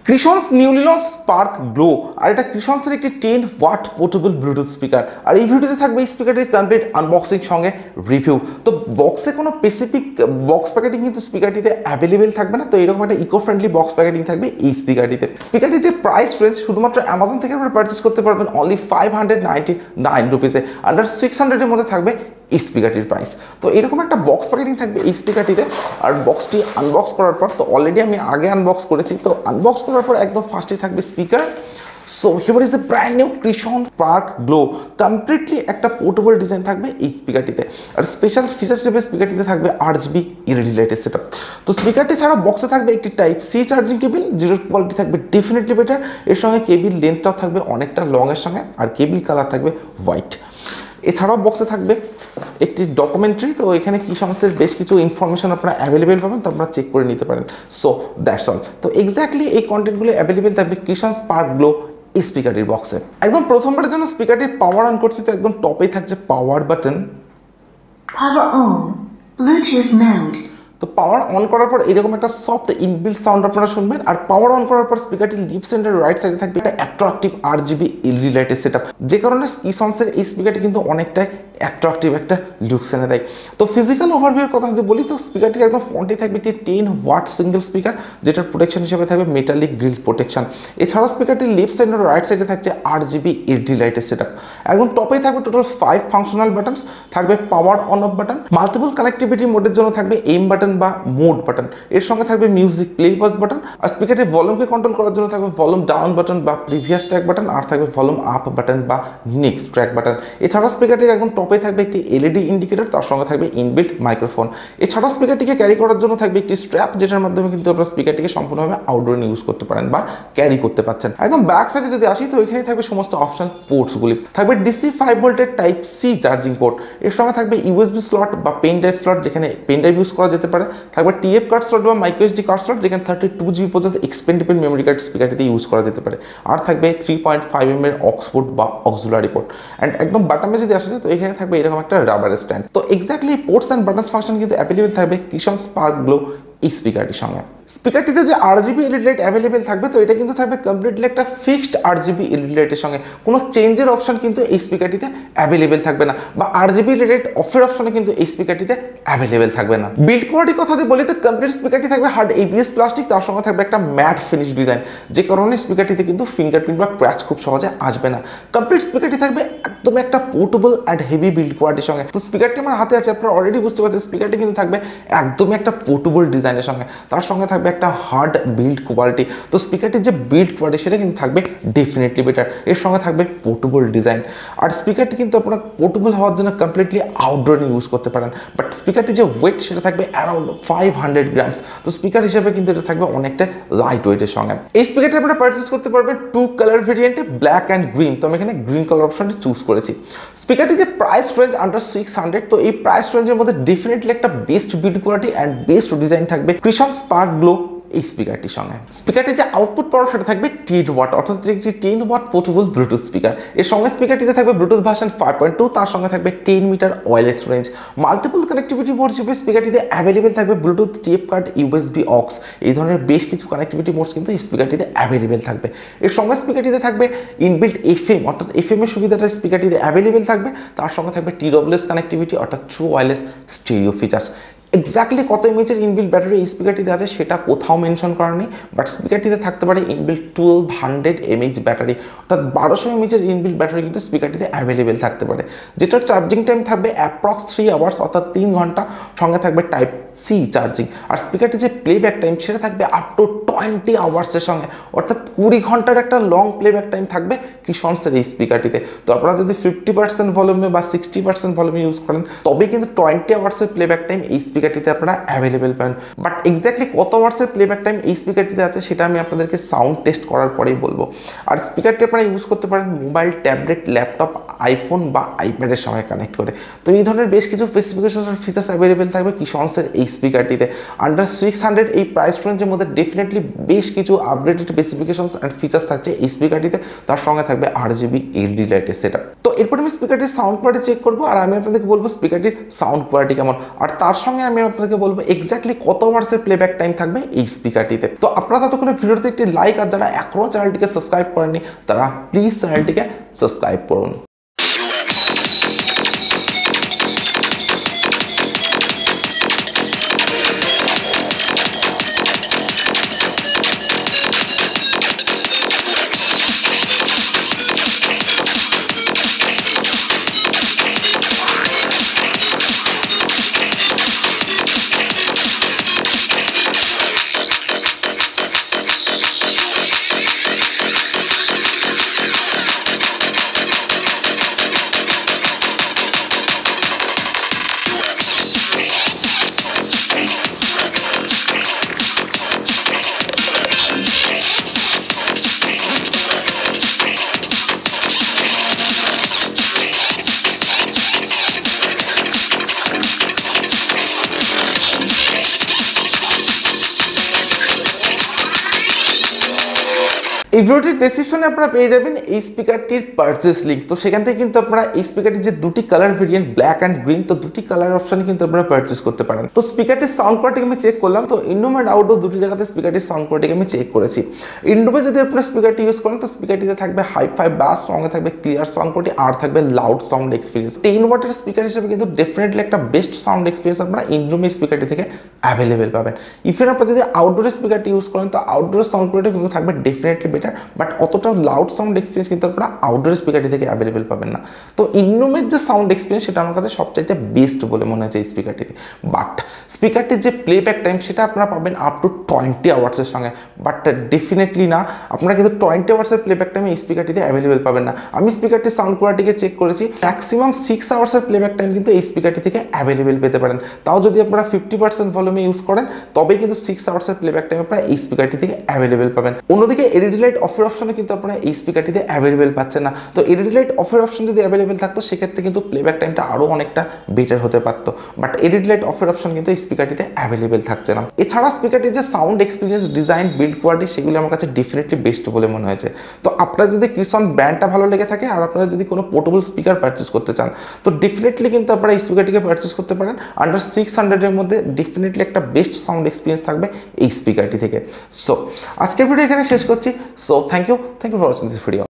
ক্রিশনস newly launch spark glow আর এটা ক্রিশনসের একটি 10 watt portable Bluetooth speaker. আর এই ভিডিওতে থাকবে এই স্পিকারটির কমপ্লিট আনবক্সিং সঙ্গে রিভিউ। তো বক্সে কোনো স্পেসিফিক বক্স প্যাকেটিং কিন্তু স্পিকারটিতে অ্যাভেলেবেল থাকবে না, তো এরকম একটা ইকো ফ্রেন্ডলি বক্স প্যাকেটিং থাকবে এই স্পিকারটিতে। স্পিকারটির যে প্রাইস রেঞ্জ শুধুমাত্র অ্যামাজন থেকে আপনারা পারচেস করতে পারবেন অনলি 599 রুপিসে, আন্ডার 600-এর মধ্যে থাকবে এই স্পিকারটির প্রাইস। তো এরকম একটা বক্স প্যাকেটিং থাকবে এই স্পিকারটিতে। আর বক্সটি আনবক্স করার পর, তো অলরেডি আমি আগে আনবক্স করেছি, তো আনবক্স করার পর একদম ফার্স্টে থাকবে speaker. So here is a brand new ক্রিশন স্পার্ক গ্লো, কমপ্লিটলি একটা পোর্টেবল ডিজাইন থাকবে এই স্পিকারটিতে। আর স্পেশাল ফিচার হিসেবে স্পিকারটিতে থাকবে RGB এলইডি লাইটের সেটআপ। তো স্পিকারটি ছাড়া বক্সে থাকবে একটি টাইপ সি চার্জিং কেবিল, যেটার কোয়ালিটি থাকবে ডেফিনেটলি বেটার। এর সঙ্গে কেবিল লেন্থটাও থাকবে অনেকটা লং এর সঙ্গে, আর কেবিল কালার থাকবে হোয়াইট। এছাড়াও বক্সে থাকবে একটি ডকুমেন্টারি, তো এখানে ক্রিশনসের বেশ কিছু ইনফরমেশন আপনারা অ্যাভেলেবেল পাবেন, তো আপনারা চেক করে নিতে পারেন। So that's all. তো এক্স্যাক্টলি এই কন্টেন্টগুলো অ্যাভেলেবেল থাকবে ক্রিশন স্পার্ক গ্লো এই স্পিকারটির বক্সে। একদম প্রথমবারের জন্য স্পিকারটির পাওয়ার অন করছি, তো একদম টপেই থাকছে power button. Power on, Bluetooth mode. তো পাওয়ার অন করার পর এরকম একটা সফট ইনবিল্ট সাউন্ড আপনারা শুনবেন। আর পাওয়ার অন করার পর স্পিকারটির লিফট সেন্টার রাইট সাইডে থাকবে একটা অ্যাট্রাকটিভ RGB এলইডি লাইটের সেটআপ, যে কারণে ক্রিশনসের এই স্পিকারটি কিন্তু অনেকটাই অ্যাট্রাকটিভ একটা লুকস এনে দেয়। তো ফিজিক্যাল ওভারভিউর কথা যদি বলি, তো স্পিকারটির একদম ফ্রন্টে থাকবে একটি 10 ওয়াট সিঙ্গেল স্পিকার, যেটার প্রোটেকশন হিসেবে থাকবে মেটালিক গ্রিল প্রোটেকশন। এছাড়াও স্পিকারটির লেফট সাইড আর রাইট সাইডে থাকছে RGB এলইডি লাইটের সেটআপ। একদম টপেই থাকবে টোটাল 5 ফাংশনাল বাটনস, থাকবে power on of button, multiple connectivity মোডের জন্য থাকবে এইম বাটন বা মোড বাটন, এর সঙ্গে থাকবে মিউজিক প্লে পজ বাটন। আর স্পিকারটির ভলিউমকে কন্ট্রোল করার জন্য থাকবে ভলিউম ডাউন বাটন বা প্রিভিয়াস ট্র্যাক বাটন, আর থাকবে ভলিউম আপ বাটন বা নেক্সট ট্র্যাক বাটন। এছাড়া স্পিকারটির একদম টপে থাকবে একটি এলইডি ইন্ডিকেটর, তার সঙ্গে থাকবে ইনবিল্ট মাইক্রোফোন। এছাড়া স্পিকারটিকে ক্যারি করার জন্য থাকবে একটি স্ট্র্যাপ, যেটার মাধ্যমে কিন্তু আপনারা স্পিকারটিকে সম্পূর্ণভাবে আউটডোরে ইউজ করতে পারেন বা ক্যারি করতে পারছেন। একদম ব্যাক সাইডে যদি আসি, তো এখানে থাকবে সমস্ত অপশন পোর্টসগুলি। থাকবে ডিসি 5 ভোল্টের টাইপ সি চার্জিং পোর্ট, এর সঙ্গে থাকবে ইউএসবি স্লট বা পেন ড্রাইভ স্লট, যেখানে পেন ড্রাইভ ইউজ করা যেতে পারে। থাকবে টিএফ কার্ড স্লট বা মাইক্রোএসডি কার্ড স্লট, যেখানে 32GB পর্যন্ত এক্সপেন্ডেবল মেমোরি কার্ড স্পিকারটিতে ইউজ করা যেতে পারে। আর থাকবে 3.5mm এর অক্স পোর্ট বা অক্সিলারি পোর্ট। অ্যান্ড একদম বাটনে যদি আসা যায়, তো এখানে থাকবে এরকম একটা রাবার স্ট্যান্ড। তো exactly ports and buttons function কিন্তু অ্যাভেলেবেল থাকবে ক্রিশন স্পার্ক গ্লো এই স্পিকারটির সঙ্গে। স্পিকারটিতে যে RGB এলইডি লাইট অ্যাভেলেবেল থাকবে, তো এটা কিন্তু থাকবে কমপ্লিটলি একটা ফিক্সড RGB এলইডি লাইটের সঙ্গে। কোনো চেঞ্জের অপশন কিন্তু এই স্পিকারটিতে অ্যাভেলেবেল থাকবে না, বা RGB লাইট অফের অপশনে কিন্তু এই স্পিকারটিতে অ্যাভেলেবেল থাকবে না। বিল্ড কোয়ালিটির কথা দিয়ে বলি, তো কমপ্লিট স্পিকারটি থাকবে হার্ড ABS প্লাস্টিক, তার সঙ্গে থাকবে একটা ম্যাট ফিনিশ ডিজাইন, যে কারণে স্পিকারটিতে কিন্তু ফিঙ্গারপ্রিন্ট বা ক্র্যাচ খুব সহজে আসবে না। কমপ্লিট স্পিকারটি থাকবে একদম একটা পোর্টেবল অ্যান্ড হেভি বিল্ড কোয়ালিটির সঙ্গে। তো স্পিকারটি আমার হাতে আছে, আপনারা অলরেডি বুঝতে পারছেন স্পিকারটি কিন্তু থাকবে একদমই একটা পোর্টেবল ডিজাইনের সঙ্গে, তার সঙ্গে থাকবে একটা হার্ড বিল্ড কোয়ালিটি। তো স্পিকারটির যে বিল্ড কোয়ালিটি সেটা কিন্তু থাকবে ডেফিনেটলি বেটার, এর সঙ্গে থাকবে পোর্টেবল ডিজাইন। আর স্পিকারটি কিন্তু আপনারা পোর্টেবল হওয়ার জন্য কমপ্লিটলি আউটডোরে ইউজ করতে পারেন। বাট স্পিকারটির যে ওয়েট সেটা থাকবে অ্যারাউন্ড 500 গ্রামস। তো স্পিকার হিসেবে কিন্তু এটা থাকবে অনেকটা লাইট ওয়েটের সঙ্গে। এই স্পিকারটি আপনারা পারচেস করতে পারবেন 2 কালার ভেরিয়েন্টে, ব্ল্যাক অ্যান্ড গ্রিন। তো আমি এখানে গ্রিন কালার অপশনটি চুজ করেছি। স্পিকারটি যে প্রাইস রেঞ্জ আন্ডার 600, তো এই প্রাইস রেঞ্জের মধ্যে ডেফিনেটলি একটা best build quality and best design থাকবে ক্রিশন স্পার্ক গ্লো এই স্পিকারটির সঙ্গে। স্পিকারটির যে আউটপুট পাওয়ার সেটা থাকবে 10 ওয়াট, অর্থাৎ একটি 10 ওয়াট পোর্টেবল ব্লুটুথ স্পিকার। এর সঙ্গে স্পিকারটিতে থাকবে ব্লুটুথ ভার্সন 5.2, তার সঙ্গে থাকবে 10 metre wireless range. Multiple connectivity mode হিসেবে স্পিকারটিতে অ্যাভেলেবেল থাকবে Bluetooth, TF card, USB aux, এই ধরনের বেশ কিছু কানেক্টিভিটি মোডস কিন্তু এই স্পিকারটিতে অ্যাভেলেবেল থাকবে। এর সঙ্গে স্পিকারটিতে থাকবে ইনবিল্ট FM, অর্থাৎ FM এর সুবিধাটা স্পিকারটিতে অ্যাভেলেবেল থাকবে। তার সঙ্গে থাকবে TWS কানেক্টিভিটি, অর্থাৎ true wireless stereo features. Exactly কত এমএচের ইনবিল্ট ব্যাটারি এই স্পিকারটিতে আছে সেটা কোথাও মেনশন করা নেই, বাট স্পিকারটিতে থাকতে পারে ইনবিল্ট 1200 mAh ব্যাটারি, অর্থাৎ 1200 mAh ইনবিল্ট ব্যাটারি কিন্তু স্পিকারটিতে অ্যাভেলেবেল থাকতে পারে, যেটার চার্জিং টাইম থাকবে অ্যাপ্রক্স 3 আওয়ার্স, অর্থাৎ 3 ঘন্টা। সঙ্গে থাকবে টাইপ সি চার্জিং। আর স্পিকারটির যে প্লেব্যাক টাইম সেটা থাকবে আপ টু 20 আওয়ার্সের সঙ্গে, অর্থাৎ 20 ঘন্টার একটা লং প্লেব্যাক টাইম থাকবে ক্রিশনসের এই স্পিকারটিতে। তো আপনারা যদি 50% ভলিউমে বা 60% ভলিউমে ইউজ করেন, তবে কিন্তু 20 আওয়ার্সের প্লেব্যাক টাইম এই স্পিকারটিতে আপনারা অ্যাভেলেবেল পাবেন। বাট এক্স্যাক্টলি কত আওয়ার্সের প্লেব্যাক টাইম এই স্পিকারটিতে আছে সেটা আমি আপনাদেরকে সাউন্ড টেস্ট করার পরেই বলবো। আর স্পিকারটি আপনারা ইউজ করতে পারেন মোবাইল, ট্যাবলেট, ল্যাপটপ, আইফোন বা আইপ্যাডের সঙ্গে কানেক্ট করে। তো এই ধরনের বেশ কিছু স্পেসিফিকেশন আর ফিচার্স অ্যাভেলেবেল থাকবে ক্রিশনসের এই স্পিকারটিতে। আন্ডার 600 এই প্রাইস রেঞ্জের মধ্যে ডেফিনেটলি বেশ কিছু আপডেটেড স্পেসিফিকেশনস অ্যান্ড ফিচার্স থাকছে এই স্পিকারটিতে, তার সঙ্গে থাকবে RGB এলইডি লাইটের সেটআপ। তো এরপর আমি স্পিকারটির সাউন্ড কোয়ালিটি চেক করবো, আর আমি আপনাদেরকে বলবো স্পিকারটির সাউন্ড কোয়ালিটি কেমন। আর তার সঙ্গে আমি আপনাকে বলবো এক্স্যাক্টলি কত ওয়াটসের প্লেব্যাক টাইম থাকবে এই স্পিকারটিতে। তো আপনারা ততক্ষণে ভিডিওতে একটি লাইক, আর যারা এখনো চ্যানেলটিকে সাবস্ক্রাইব করেননি তারা প্লিজ চ্যানেলটিকে সাবস্ক্রাইব করুন। এই ভিডিওটির ডেসক্রিপশনে আপনারা পেয়ে যাবেন এই স্পিকারটির পারচেস লিঙ্ক। তো সেখান থেকে কিন্তু আপনারা এই স্পিকারটির যে দুটি colour variant black and green, তো দুটি কালার অপশনে কিন্তু আপনারা পারচেস করতে পারেন। তো স্পিকারটির সাউন্ড কোয়ালিটি আমি চেক করলাম, তো ইনডোর অ্যান্ড আউটডোর দুটি জায়গাতে স্পিকারটির সাউন্ড কোয়ালিটি আমি চেক করেছি। ইনডোরে যদি আপনারা স্পিকারটি ইউজ করেন তো স্পিকারটিতে থাকবে হাই-ফাই ব্যাস, সঙ্গে থাকবে ক্লিয়ার সাউন্ড কোয়ালিটি, আর থাকবে লাউড সাউন্ড এক্সপিরিয়েন্স। 10 ওয়াটের স্পিকার হিসেবে কিন্তু ডেফিনেটলি একটা বেস্ট সাউন্ড এক্সপিরিয়েন্স আপনারা ইনডোরে স্পিকারটি থেকে অ্যাভেলেবেল পাবেন। ইভেন আপনারা যদি আউটডোরে স্পিকারটি ইউজ করেন তো আউটডোরের সাউন্ড কোয়ালিটি কিন্তু থাকবে ডেফিনেটলি বেটার, বাট অতটা লাউড সাউন্ড এক্সপিরিয়েন্স কিন্তু আপনারা আউটডোর স্পিকারটি থেকে অ্যাভেলেবেল পাবেন না। তো ইনডোরের যে সাউন্ড এক্সপিরিয়েন্স সেটা আমার কাছে সবচাইতে বেস্ট বলে মনে হচ্ছে এই স্পিকারটিতে। বাট স্পিকারটির যে প্লেব্যাক টাইম সেটা আপনারা পাবেন আপ টু 20 আওয়ার্সের সঙ্গে, বাট ডেফিনেটলি না, আপনারা কিন্তু 20 আওয়ার্সের প্লেব্যাক টাইম এই স্পিকারটিতে অ্যাভেলেবেল পাবেন না। আমি স্পিকারটির সাউন্ড কোয়ালিটিকে চেক করেছি, ম্যাক্সিমাম 6 আওয়ার্সের প্লেব্যাক টাইম কিন্তু এই স্পিকারটি থেকে অ্যাভেলেবেল পেতে পারেন। তাও যদি আপনারা 50% ভলিউমে ইউজ করেন তবেই কিন্তু 6 আওয়ার্সের প্লেব্যাক টাইম আপনারা এই স্পিকারটি থেকে অ্যাভেলেবেল পাবেন। অন্যদিকে এলইডি লাইট অফের অপশনে কিন্তু আপনারা এই স্পিকারটিতে অ্যাভেলেবেল পাচ্ছেন না। তো এলইডি লাইট অফের অপশন যদি অ্যাভেলেবেল থাকতো সেক্ষেত্রে কিন্তু প্লেব্যাক টাইমটা আরও অনেকটা বেটার হতে পারতো, বাট এলইডি লাইট অফের অপশন কিন্তু এই স্পিকারটিতে অ্যাভেলেবেল থাকছে না। এছাড়া স্পিকারটির যে sound experience, design, build quality সেগুলো আমার কাছে ডেফিনেটলি বেস্ট বলে মনে হয়েছে। তো আপনার যদি ক্রিসন ব্র্যান্ডটা ভালো লেগে থাকে আর আপনারা যদি কোনো পোর্টেবল স্পিকার পারচেস করতে চান তো ডেফিনেটলি কিন্তু আপনারা এই স্পিকারটিকে পারচেস করতে পারেন। আন্ডার 600-এর মধ্যে ডেফিনেটলি একটা বেস্ট সাউন্ড এক্সপিরিয়েন্স থাকবে এই স্পিকারটি থেকে। সো আজকের ভিডিও এখানে শেষ করছি। So thank you for watching this video.